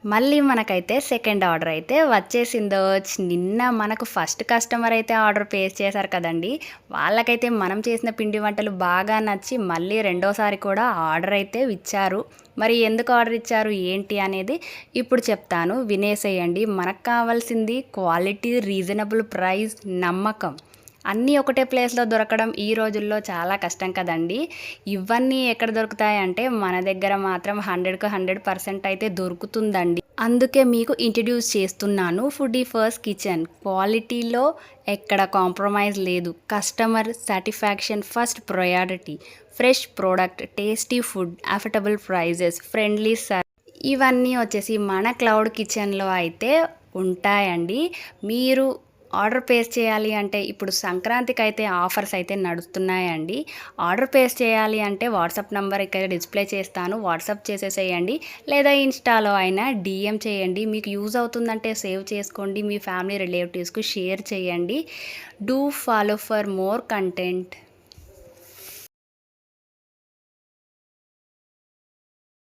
మళ్ళీ మనకైతే second order అయితే వచ్చేసిందో. నిన్న మనకు ఫస్ట్ కస్టమర్ అయితే ఆర్డర్ ప్లేస్ చేశారు కదండీ! వాళ్ళకైతే మనం చేసిన పిండి వంటలు బాగా నచ్చి మళ్ళీ రెండోసారి కూడా ఆర్డర్ అయితే ఇచ్చారు. మరి ఎందుకు ఆర్డర్ ఇచ్చారు ఏంటి అనేది ఇప్పుడు చెప్తాను, వినేసేయండి. మనకు కావాల్సింది క్వాలిటీ, రీజనబుల్ ప్రైస్, నమ్మకం. అన్నీ ఒకటే ప్లేస్లో దొరకడం ఈ రోజుల్లో చాలా కష్టం కదండి. ఇవన్నీ ఎక్కడ దొరుకుతాయంటే మన దగ్గర మాత్రం 100కి 100% అయితే దొరుకుతుందండి. అందుకే మీకు ఇంట్రడ్యూస్ చేస్తున్నాను ఫుడీ ఫస్ట్ కిచెన్. క్వాలిటీలో ఎక్కడ కాంప్రమైజ్ లేదు. Customer satisfaction first priority. Fresh product, tasty food, affordable prices, friendly service. ఇవన్నీ వచ్చేసి మన క్లౌడ్ కిచెన్లో అయితే ఉంటాయండి. మీరు ఆర్డర్ ప్లేస్ చేయాలి అంటే ఇప్పుడు సంక్రాంతికి అయితే ఆఫర్స్ అయితే నడుస్తున్నాయండి. ఆర్డర్ ప్లేస్ చేయాలి అంటే వాట్సాప్ నెంబర్ ఇక్కడ డిస్ప్లే చేస్తాను, వాట్సాప్ చేసేసేయండి. లేదా ఇన్స్టాలో అయినా డిఎం చేయండి. మీకు యూజ్ అవుతుందంటే సేవ్ చేసుకోండి, మీ ఫ్యామిలీ రిలేటివ్స్కి షేర్ చేయండి. Do follow for more content.